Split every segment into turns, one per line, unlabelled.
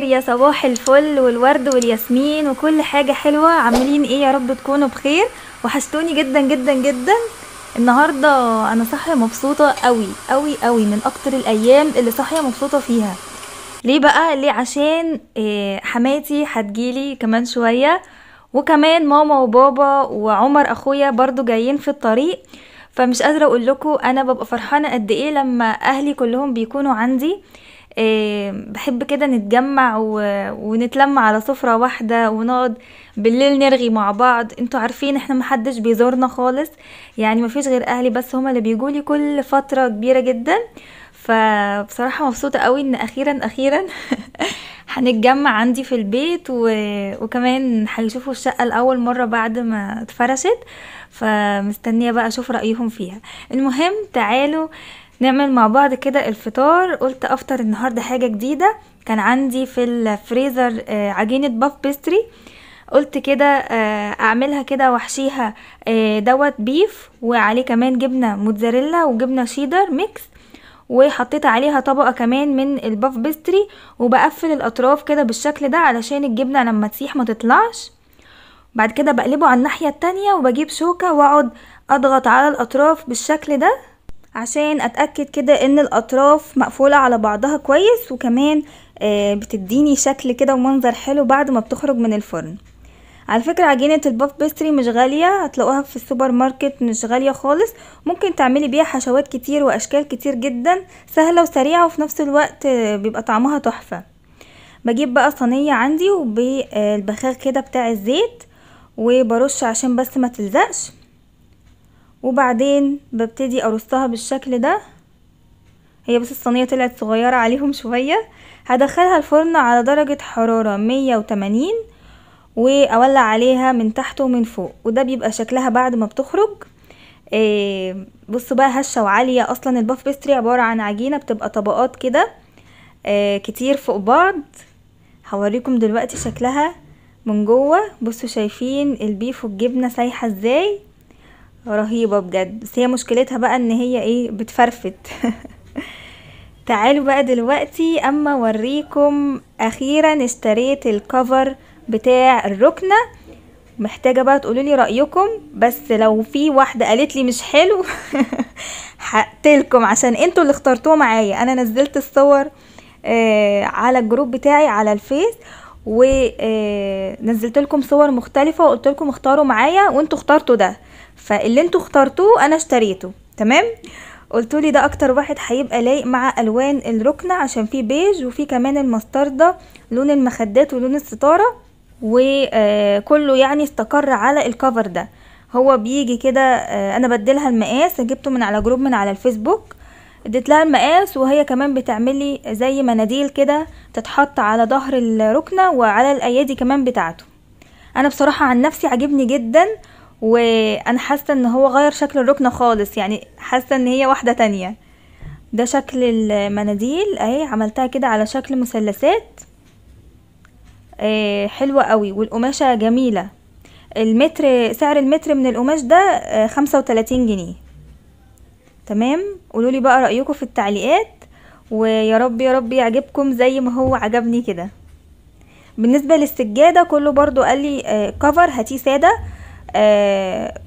يا صباح الفل والورد والياسمين وكل حاجة حلوة، عاملين ايه؟ يا رب تكونوا بخير. وحشتوني جدا جدا جدا. النهاردة انا صاحية مبسوطة قوي قوي قوي، من اكتر الايام اللي صاحية مبسوطة فيها. ليه بقى؟ ليه؟ عشان حماتي هتجيلي كمان شوية، وكمان ماما وبابا وعمر اخويا برضو جايين في الطريق. فمش قادرة اقول لكم انا ببقى فرحانة قد ايه لما اهلي كلهم بيكونوا عندي. بحب كده نتجمع ونتلم على سفرة واحدة ونقعد بالليل نرغي مع بعض. انتوا عارفين احنا محدش بيزورنا خالص، يعني مفيش غير اهلي بس هما اللي بيجولي كل فترة كبيرة جدا. فبصراحة مبسوطة قوي ان اخيرا اخيرا هنتجمع عندي في البيت وكمان هيشوفوا الشقة لأول مرة بعد ما اتفرشت. فمستنية بقى اشوف رأيهم فيها. المهم تعالوا نعمل مع بعض كده الفطار. قلت افطر النهاردة حاجة جديدة. كان عندي في الفريزر عجينة باف بيستري. قلت كده اعملها كده واحشيها دوت بيف، وعليه كمان جبنة موتزاريلا وجبنة شيدر ميكس، وحطيت عليها طبقة كمان من الباف بيستري، وبقفل الاطراف كده بالشكل ده علشان الجبنة لما تسيح ما تطلعش. بعد كده بقلبه على الناحية التانية وبجيب شوكة واقعد اضغط على الاطراف بالشكل ده عشان اتأكد كده ان الاطراف مقفولة على بعضها كويس، وكمان بتديني شكل كده ومنظر حلو بعد ما بتخرج من الفرن. على فكرة عجينة الباف بيستري مش غالية، هتلاقوها في السوبر ماركت، مش غالية خالص. ممكن تعملي بيها حشوات كتير واشكال كتير جدا، سهلة وسريعة وفي نفس الوقت بيبقى طعمها تحفة. بجيب بقى صينية عندي وبالبخاخ كده بتاع الزيت، وبرش عشان بس ما تلزقش، وبعدين ببتدي ارصها بالشكل ده. هي بس الصينية طلعت صغيرة عليهم شوية. هدخلها الفرن على درجة حرارة 180، واولع عليها من تحت ومن فوق، وده بيبقى شكلها بعد ما بتخرج. بصوا بقى هشة وعالية. اصلا الباف بيستري عبارة عن عجينة بتبقى طبقات كده كتير فوق بعض. هوريكم دلوقتي شكلها من جوه. بصوا شايفين البيف والجبنة سايحة ازاي؟ رهيبة بجد. بس هي مشكلتها بقى ان هي ايه؟ بتفرفت. تعالوا بقى دلوقتي اما اوريكم. اخيرا اشتريت الكفر بتاع الركنة. محتاجة بقى تقولولي رأيكم، بس لو في واحدة قالت لي مش حلو هقتلكم عشان انتوا اللي اخترتوه معايا. انا نزلت الصور على الجروب بتاعي على الفيس، ونزلت لكم صور مختلفة وقلت لكم اختاروا معايا، وانتوا اخترتوا ده. فاللي انتوا اخترتوه انا اشتريته. تمام؟ قلتولي ده اكتر واحد هيبقى لايق مع الوان الركنة، عشان فيه بيج وفيه كمان المستردة لون المخدات ولون الستارة، وكله يعني استقر على الكفر ده. هو بيجي كده انا بديلها المقاس، جبته من على جروب من على الفيسبوك، اديت لها المقاس، وهي كمان بتعملي زي مناديل كده تتحط على ظهر الركنة وعلى الايادي كمان بتاعته. انا بصراحة عن نفسي عجبني جدا، وانا حاسة ان هو غير شكل الركنة خالص، يعني حاسة ان هي واحدة تانية. ده شكل المناديل اهي، عملتها كده على شكل مثلثات. حلوة قوي، والقماشة جميلة. المتر، سعر المتر من القماش ده 35 جنيه. تمام؟ قولولي بقى رأيكم في التعليقات، ويا رب يا رب يعجبكم زي ما هو عجبني كده. بالنسبة للسجادة كله برضو قال لي كفر هاتيه سادة،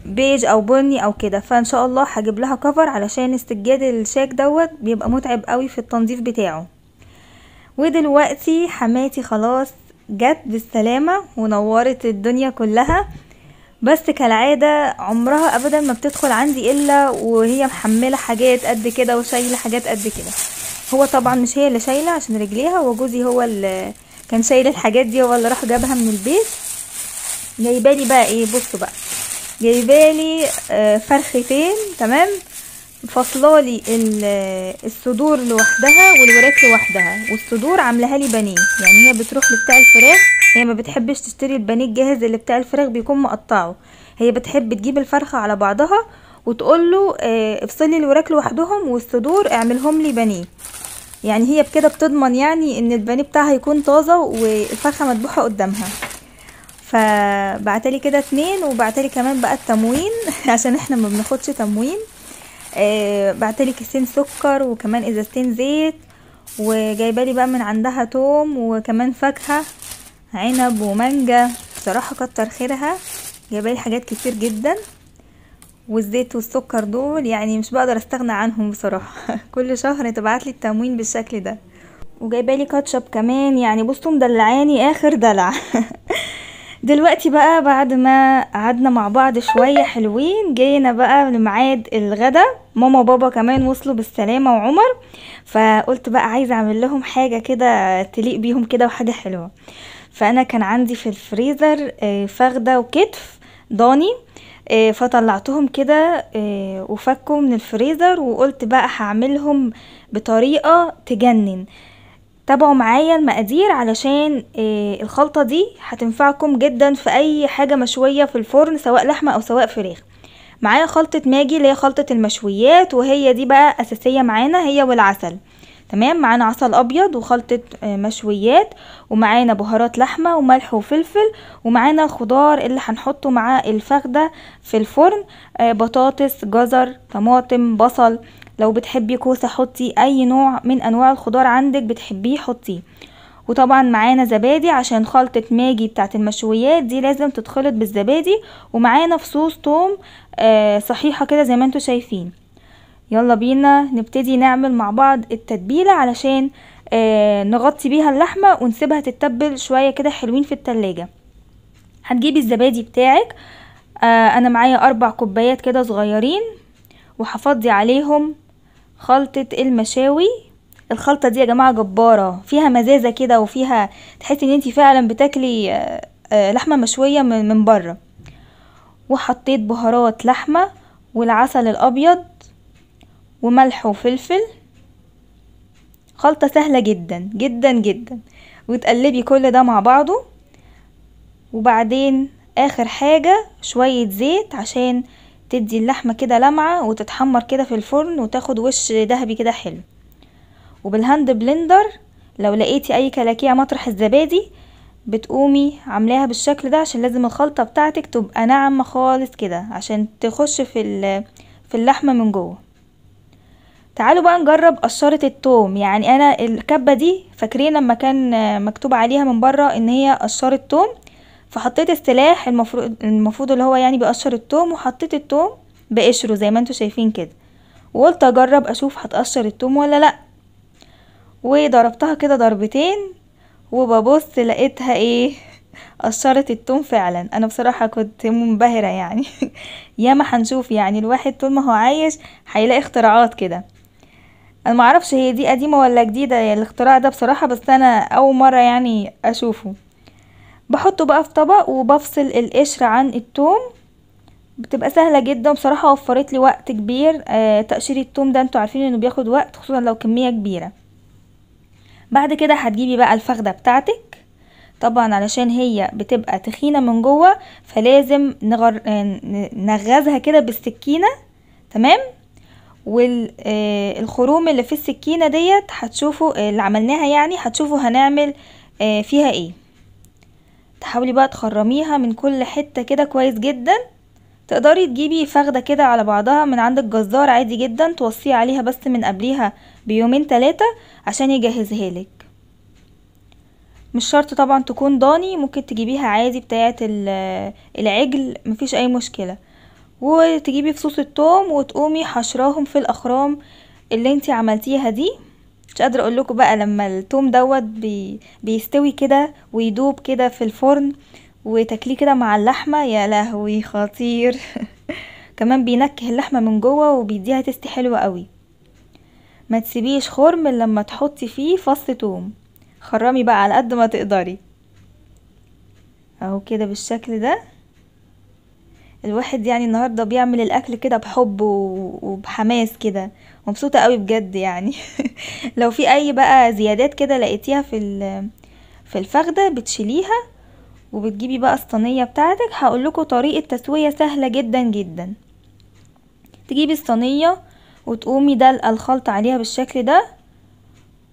بيج او بني او كده. فان شاء الله هجيب لها كفر علشان السجاد الشاك دوت بيبقى متعب قوي في التنظيف بتاعه. ودلوقتي حماتي خلاص جت بالسلامة ونورت الدنيا كلها. بس كالعادة عمرها ابدا ما بتدخل عندي الا وهي محملة حاجات قد كده وشايلة حاجات قد كده. هو طبعا مش هي اللي شايلة عشان رجليها، وجوزي هو اللي كان شايل الحاجات دي، هو اللي راح جابها من البيت. جايبالي بقى ايه؟ بصوا بقى، جايبالي فرختين. تمام؟ فصلالي الصدور لوحدها والوراك لوحدها، والصدور عاملاها لي بانيه. يعني هي بتروح لبتاع الفراخ، هي ما بتحبش تشتري البانيه الجاهز اللي بتاع الفراخ بيكون مقطعه. هي بتحب تجيب الفرخة على بعضها وتقوله افصلي الوراك لوحدهم والصدور اعملهم لي بانيه. يعني هي بكده بتضمن يعني ان البانيه بتاعها يكون طازة والفرخة مذبوحة قدامها. فبعتلي كده 2، وبعتلي كمان بقى التموين عشان احنا ما بناخدش تموين. بعتلي كيسين سكر وكمان ازازتين زيت، وجايبه لي بقى من عندها توم وكمان فاكهه عنب ومانجا، بصراحه كتر خيرها، جايبه لي حاجات كتير جدا. والزيت والسكر دول يعني مش بقدر استغنى عنهم بصراحه. كل شهر تبعت لي التموين بالشكل ده. وجايبه لي كاتشب كمان، يعني بصوا مدلعاني اخر دلع. دلوقتي بقى بعد ما قعدنا مع بعض شويه حلوين، جينا بقى لميعاد الغدا. ماما وبابا كمان وصلوا بالسلامه وعمر، فقلت بقى عايزه اعمل لهم حاجه كده تليق بيهم كده وحاجه حلوه. فانا كان عندي في الفريزر فخده وكتف ضاني، فطلعتهم كده وفكوا من الفريزر، وقلت بقى هعملهم بطريقه تجنن. تابعوا معايا المقادير علشان الخلطة دي هتنفعكم جدا في اي حاجة مشوية في الفرن، سواء لحمة او سواء فراخ. معايا خلطة ماجي اللي هي خلطة المشويات، وهي دي بقى اساسية معانا، هي والعسل. تمام، معانا عسل ابيض وخلطة مشويات، ومعانا بهارات لحمة وملح وفلفل، ومعانا الخضار اللي هنحطه مع الفخدة في الفرن، بطاطس، جزر، طماطم، بصل. لو بتحبي كوسة حطي اي نوع من انواع الخضار عندك بتحبيه حطيه. وطبعا معانا زبادي عشان خلطة ماجي بتاعت المشويات دي لازم تتخلط بالزبادي. ومعانا فصوص توم صحيحة كده زي ما انتوا شايفين. يلا بينا نبتدي نعمل مع بعض التتبيلة علشان نغطي بيها اللحمة ونسيبها تتبل شوية كده حلوين في التلاجة. هتجيبي الزبادي بتاعك، انا معايا 4 كوبايات كده صغيرين، وهفضي عليهم خلطة المشاوي. الخلطة دي يا جماعة جبارة، فيها مزازة كده، وفيها تحسي ان انتي فعلا بتاكلي لحمة مشوية من بره. وحطيت بهارات لحمة والعسل الابيض وملح وفلفل. خلطة سهلة جدا جدا جدا، وتقلبي كل ده مع بعضه. وبعدين اخر حاجة شوية زيت عشان تدي اللحمة كده لمعة وتتحمر كده في الفرن وتاخد وش ذهبي كده حلو. وبالهاند بلندر لو لقيتي اي كلاكيع مطرح الزبادي بتقومي عاملاها بالشكل ده، عشان لازم الخلطة بتاعتك تبقى ناعمة خالص كده عشان تخش في اللحمة من جوه. تعالوا بقى نجرب قشرة التوم. يعني انا الكبة دي فاكرين لما كان مكتوب عليها من بره ان هي قشرة توم، فحطيت السلاح المفروض اللي هو يعني بقشر التوم، وحطيت التوم بقشره زي ما انتوا شايفين كده، وقلت اجرب اشوف هتقشر التوم ولا لا. وضربتها كده ضربتين وببص لقيتها ايه، قشرت التوم فعلا. انا بصراحة كنت منبهرة يعني. ياما هنشوف، يعني الواحد طول ما هو عايش هيلاقي اختراعات كده. انا معرفش هي دي قديمة ولا جديدة الاختراع ده بصراحة، بس انا اول مرة يعني اشوفه. بحطه بقى في طبق وبفصل القشر عن التوم. بتبقى سهلة جدا بصراحة، وفرت لي وقت كبير. تقشير التوم ده انتوا عارفين انه بياخد وقت، خصوصا لو كمية كبيرة. بعد كده هتجيبي بقى الفخدة بتاعتك، طبعا علشان هي بتبقى تخينة من جوه فلازم نغزها كده بالسكينة. تمام، والخروم اللي في السكينة ديت هتشوفوا اللي عملناها، يعني هتشوفوا هنعمل فيها ايه. تحاولي بقى تخرميها من كل حتة كده كويس جدا. تقدري تجيبي فخدة كده على بعضها من عند الجزار عادي جدا، توصيه عليها بس من قبليها بيومين 3 عشان يجهزها لك. مش شرط طبعا تكون ضاني، ممكن تجيبيها عادي بتاعة العجل، مفيش اي مشكلة. وتجيبي فصوص الثوم وتقومي حشراهم في الاخرام اللي انتي عملتيها دي. مش قادرة اقول لكم بقى لما الثوم دوت بيستوي كده ويدوب كده في الفرن وتاكليه كده مع اللحمة، يا لهوي خطير. كمان بينكه اللحمة من جوه وبيديها تستي حلوة قوي. ما تسيبيش خرم لما تحطي فيه فص ثوم، خرمي بقى على قد ما تقدري اهو كده بالشكل ده. الواحد يعني النهارده بيعمل الاكل كده بحب وبحماس كده، مبسوطه قوي بجد يعني. لو في اي بقى زيادات كده لقيتيها في الفخده بتشيليها، وبتجيبي بقى الصينيه بتاعتك. هقول لكم طريقه تسويه سهله جدا جدا. تجيبي الصينيه وتقومي دلقه الخلط عليها بالشكل ده،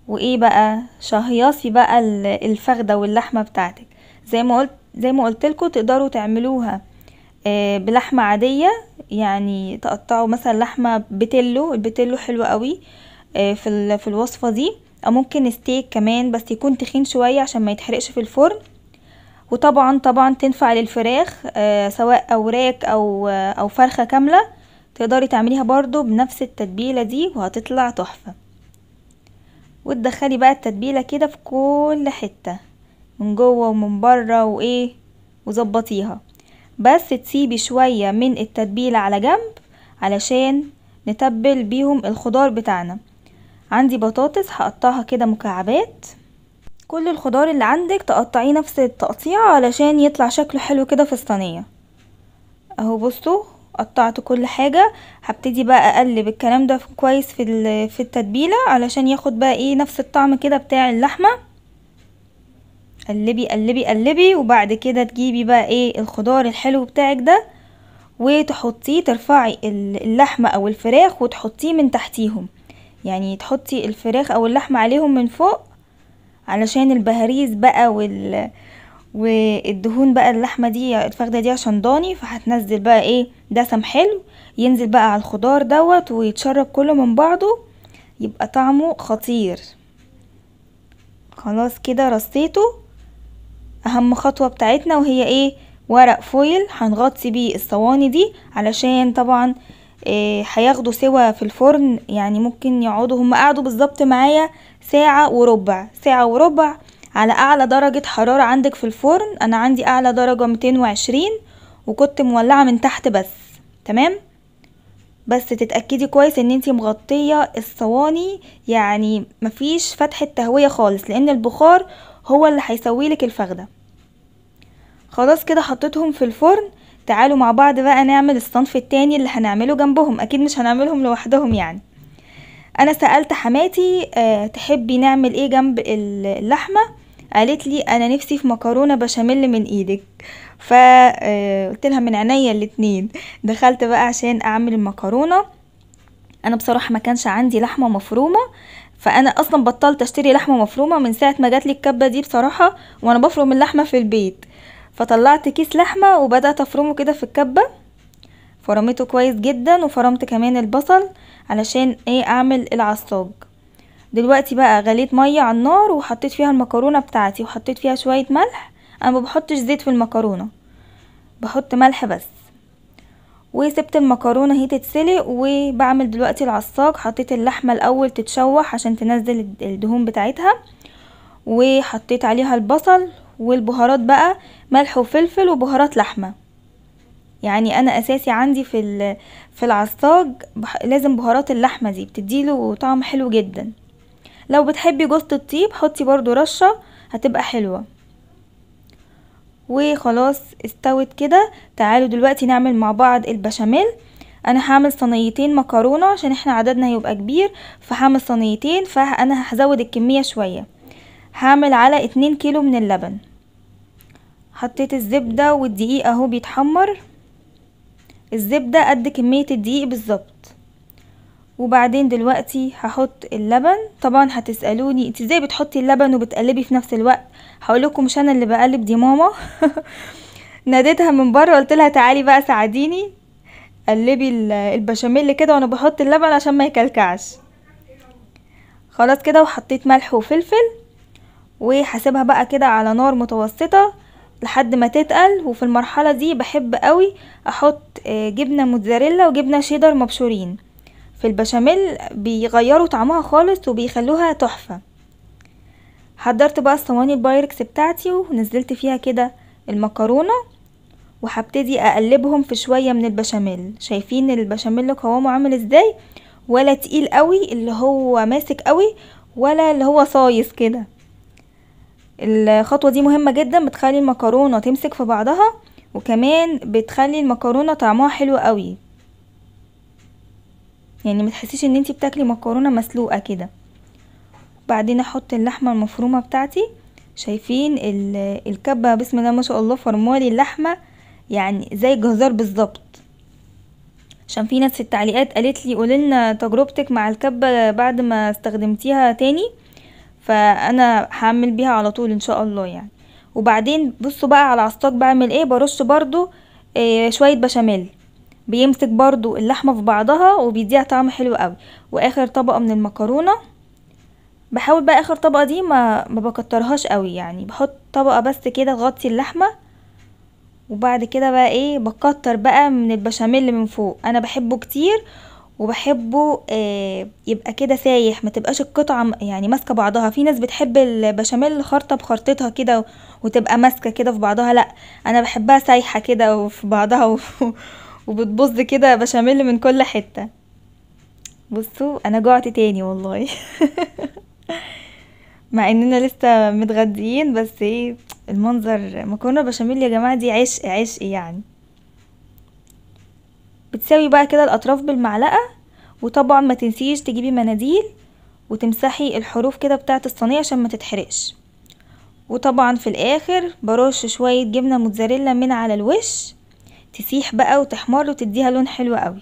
وايه بقى شهياصي بقى الفخده واللحمه بتاعتك. زي ما قلت لكم تقدروا تعملوها بلحمه عاديه، يعني تقطعوا مثلا لحمه بتلو، البتلو حلو قوي في الوصفه دي، او ممكن ستيك كمان بس يكون تخين شوية عشان ما يتحرقش في الفرن. وطبعا تنفع للفراخ سواء اوراك او فرخة كاملة، تقدري تعمليها برضو بنفس التتبيلة دي وهتطلع تحفة. وتدخلي بقى التتبيلة كده في كل حتة من جوه ومن بره وظبطيها. بس تسيبي شوية من التتبيلة على جنب علشان نتبل بيهم الخضار بتاعنا. عندي بطاطس هقطعها كده مكعبات، كل الخضار اللي عندك تقطعيه نفس التقطيع علشان يطلع شكله حلو كده في الصينية اهو. بصوا قطعت كل حاجة. هبتدي بقى اقلب الكلام ده كويس في التتبيلة علشان ياخد بقى نفس الطعم كده بتاع اللحمة. قلبي قلبي قلبي، وبعد كده تجيبي بقى الخضار الحلو بتاعك ده وتحطيه، ترفعي اللحمة او الفراخ وتحطيه من تحتيهم، يعني تحطي الفراخ او اللحمة عليهم من فوق علشان البهاريز بقى والدهون بقى. اللحمة دي الفخدة دي عشان ضاني، فهتنزل بقى دسم حلو ينزل بقى على الخضار دوت ويتشرب كله من بعضه، يبقى طعمه خطير. خلاص كده رصيته. اهم خطوة بتاعتنا وهي ورق فويل هنغطي بيه الصواني دي علشان طبعا هياخدوا سوا في الفرن. يعني ممكن يقعدوا، هم قعدوا بالظبط معايا ساعة وربع على اعلى درجة حرارة عندك في الفرن. انا عندي اعلى درجة 220 وكنت مولعة من تحت بس. تمام، بس تتأكدي كويس ان انتي مغطية الصواني، يعني مفيش فتحة تهوية خالص لان البخار هو اللي هيسويلك الفخدة. خلاص كده حطيتهم في الفرن. تعالوا مع بعض بقى نعمل الصنف التاني اللي هنعمله جنبهم، اكيد مش هنعملهم لوحدهم يعني. انا سألت حماتي تحبي نعمل ايه جنب اللحمة، قالت لي انا نفسي في مكرونة بشاميل من ايدك. فقلت لها من عينيا الاتنين. دخلت بقى عشان اعمل المكرونة. انا بصراحة ما كانش عندي لحمة مفرومة، فانا اصلا بطلت اشتري لحمة مفرومة من ساعة ما جاتلي الكبة دي بصراحة، وانا بفرم اللحمة في البيت. فطلعت كيس لحمة وبدأت افرمه كده في الكبة، فرمته كويس جدا وفرمت كمان البصل علشان اعمل العصاج. دلوقتي بقى غليت مية على النار وحطيت فيها المكرونة بتاعتي وحطيت فيها شوية ملح. انا ما بحطش زيت في المكرونة، بحط ملح بس. وسبت المكرونة هي تتسلق وبعمل دلوقتي العصاج. حطيت اللحمة الاول تتشوح عشان تنزل الدهون بتاعتها، وحطيت عليها البصل والبهارات بقى، ملح وفلفل وبهارات لحمة. يعني انا اساسي عندي في العصاج لازم بهارات اللحمة دي، بتديله طعم حلو جدا. لو بتحبي جوزة الطيب حطي برضو رشة هتبقى حلوة. وخلاص استوت كده. تعالوا دلوقتي نعمل مع بعض البشاميل. انا هعمل صينيتين مكرونة عشان احنا عددنا هيبقى كبير، فهعمل صينيتين، فانا هزود الكمية شوية. هعمل على 2 كيلو من اللبن. حطيت الزبدة والدقيق اهو بيتحمر، الزبدة قد كمية الدقيق بالظبط. وبعدين دلوقتي هحط اللبن. طبعا هتسألوني انت ازاي بتحطي اللبن وبتقلبي في نفس الوقت؟ هقولكم مش انا اللي بقلب، دي ماما. ناديتها من بره قلت لها تعالي بقى ساعديني قلبي البشاميل كده وانا بحط اللبن عشان ما يكلكعش. خلاص كده وحطيت ملح وفلفل، وهسيبها بقى كده على نار متوسطة لحد ما تتقل. وفي المرحلة دي بحب قوي احط جبنة موتزاريلا وجبنة شيدر مبشورين في البشاميل، بيغيروا طعمها خالص وبيخلوها تحفة. حضرت بقى الصواني البايركس بتاعتي ونزلت فيها كده المكرونة، وهبتدي اقلبهم في شوية من البشاميل. شايفين البشاميل قوامه عامل ازاي؟ ولا تقيل قوي اللي هو ماسك قوي، ولا اللي هو صايص كده. الخطوة دي مهمة جدا، بتخلي المكرونة تمسك في بعضها، وكمان بتخلي المكرونة طعمها حلو قوي، يعني متحسيش ان انتي بتاكلي مكرونة مسلوقة كده. بعدين احط اللحمة المفرومة بتاعتي. شايفين الكبة بسم الله ما شاء الله فرمالي اللحمة يعني زي الجزار بالظبط. عشان في ناس في التعليقات قالت لي قوليلنا تجربتك مع الكبة بعد ما استخدمتيها تاني، فانا هعمل بيها على طول ان شاء الله يعني. وبعدين بصوا بقى على العصاج بعمل ايه، برش برضو شوية بشاميل، بيمسك برضو اللحمة في بعضها وبيديها طعم حلو قوي. واخر طبقة من المكرونة بحاول بقى اخر طبقة دي ما بكترهاش قوي، يعني بحط طبقة بس كده تغطي اللحمة، وبعد كده بقى ايه بكتر بقى من البشاميل من فوق. انا بحبه كتير، وبحبه يبقى كده سايح، ما تبقاش القطعة يعني ماسكة بعضها. في ناس بتحب البشاميل خرطة بخرطتها كده وتبقى ماسكة كده في بعضها، لا انا بحبها سايحة كده وفي بعضها وبتبظ كده بشاميل من كل حتة. بصوا انا جوعت تاني والله. مع اننا لسه متغديين، بس ايه المنظر مكرونه بشاميل يا جماعه دي عشق عشق يعني. بتساوي بقى كده الاطراف بالمعلقه، وطبعا ما تنسيش تجيبي مناديل وتمسحي الحروف كده بتاعه الصينيه عشان ما تتحرقش. وطبعا في الاخر برش شويه جبنه موتزاريلا من على الوش، تسيح بقى وتحمر وتديها لون حلو قوي.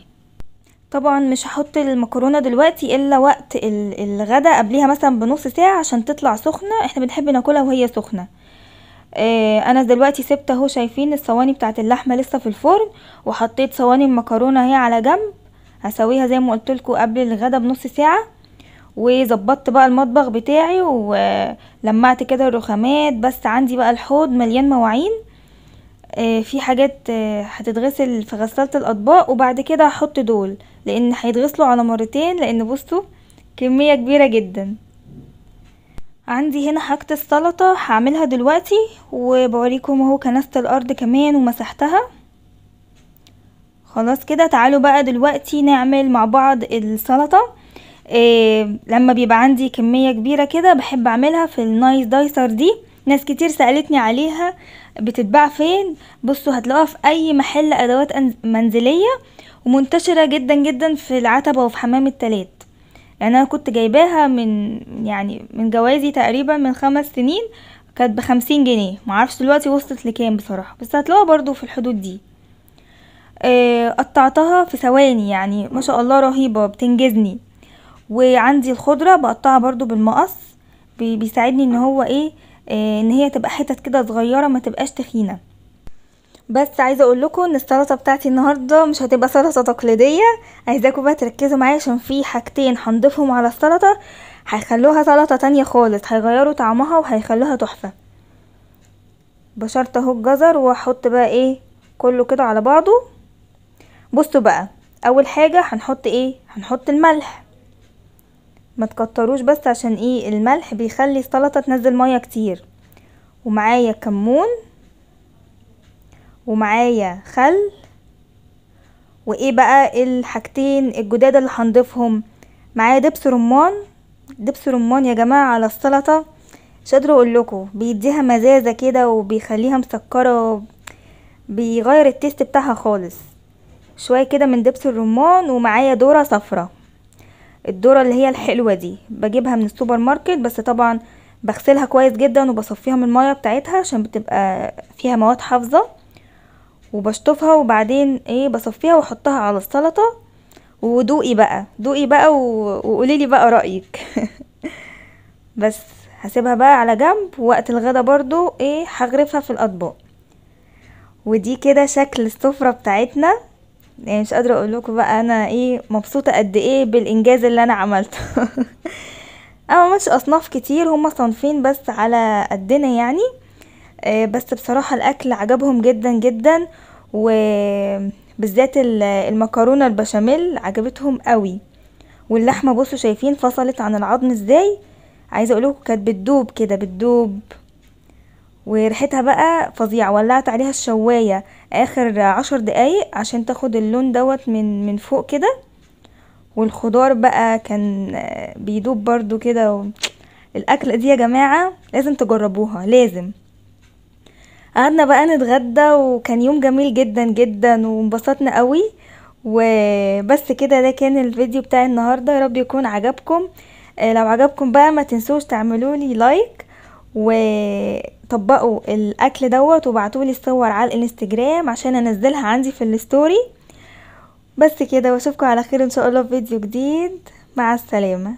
طبعا مش هحط المكرونه دلوقتي الا وقت الغدا، قبليها مثلا بنص ساعه عشان تطلع سخنه، احنا بنحب ناكلها وهي سخنه. انا دلوقتي سبت اهو، شايفين الصواني بتاعت اللحمه لسه في الفرن، وحطيت صواني المكرونه اهي على جنب، هسويها زي ما قلت لكم قبل الغدا بنص ساعه. وظبطت بقى المطبخ بتاعي ولمعت كده الرخامات، بس عندي بقى الحوض مليان مواعين، في حاجات هتتغسل في غسالة الاطباق، وبعد كده هحط دول لان هيتغسلوا على مرتين، لان بصوا كمية كبيرة جدا. عندي هنا حاجة السلطة هعملها دلوقتي، وبوريكم اهو كنست الارض كمان ومسحتها خلاص كده. تعالوا بقى دلوقتي نعمل مع بعض السلطة. لما بيبقى عندي كمية كبيرة كده بحب اعملها في النايس دايسر دي، ناس كتير سألتني عليها بتتباع فين. بصوا هتلاقوها في اي محل ادوات منزلية، ومنتشرة جدا جدا في العتبة وفي حمام التلات. يعني انا كنت جايباها من جوازي تقريبا من 5 سنين، كانت ب50 جنيه، معرفش دلوقتي وصلت لكام بصراحة، بس هتلاقوها برضو في الحدود دي. قطعتها في ثواني، يعني ما شاء الله رهيبة بتنجزني. وعندي الخضرة بقطعها برضو بالمقص، بيساعدني ان هو ايه ان هي تبقى حتت كده صغيرة ما تبقاش تخينة. بس عايزه اقول لكم ان السلطه بتاعتي النهارده مش هتبقى سلطه تقليديه، عايزاكم بقى تركزوا معايا عشان في حاجتين هنضيفهم على السلطه هيخلوها سلطه تانية خالص، هيغيروا طعمها وهيخلوها تحفه. بشرت اهو الجزر، واحط بقى ايه كله كده على بعضه. بصوا بقى، اول حاجه هنحط ايه، هنحط الملح، ما تكتروش بس عشان ايه الملح بيخلي السلطه تنزل ميه كتير. ومعايا كمون، ومعايا خل. وايه بقى الحاجتين الجداد اللي هنضيفهم، معايا دبس رمان. دبس رمان يا جماعه على السلطه مش قادره اقول لكم، بيديها مزازه كده وبيخليها مسكره، بيغير التيست بتاعها خالص. شويه كده من دبس الرمان. ومعايا ذره صفرة، الذره اللي هي الحلوه دي بجيبها من السوبر ماركت، بس طبعا بغسلها كويس جدا وبصفيها من الميه بتاعتها عشان بتبقى فيها مواد حافظه، وبشطفها وبعدين ايه بصفيها واحطها على السلطة. ودوقي بقى دوقي بقى وقوليلي بقى رأيك. بس هسيبها بقى على جنب، ووقت الغدا برضو ايه هغرفها في الاطباق. ودي كده شكل السفرة بتاعتنا، يعني مش قادرة اقول لكم بقى انا ايه مبسوطة قد ايه بالانجاز اللي انا عملته. انا مش اصناف كتير، هما صنفين بس على قدنا يعني. بس بصراحة الاكل عجبهم جدا جدا، وبالذات المكرونة البشاميل عجبتهم قوي. واللحمة بصوا شايفين فصلت عن العظم ازاي، عايزة اقولكم كانت بتدوب كده بتدوب، وريحتها بقى فظيعة. ولعت عليها الشواية اخر 10 دقايق عشان تاخد اللون دوت من فوق كده. والخضار بقى كان بيدوب برضو كده. الاكلة دي يا جماعة لازم تجربوها لازم. قعدنا بقى نتغدى وكان يوم جميل جدا جدا وانبسطنا قوي. وبس كده، ده كان الفيديو بتاع النهاردة، يا رب يكون عجبكم. لو عجبكم بقى ما تنسوش تعملوا لي لايك، وطبقوا الاكل دوت وبعتولي الصور على الانستجرام عشان انزلها عندي في الستوري. بس كده، واشوفكم على خير ان شاء الله في فيديو جديد. مع السلامة.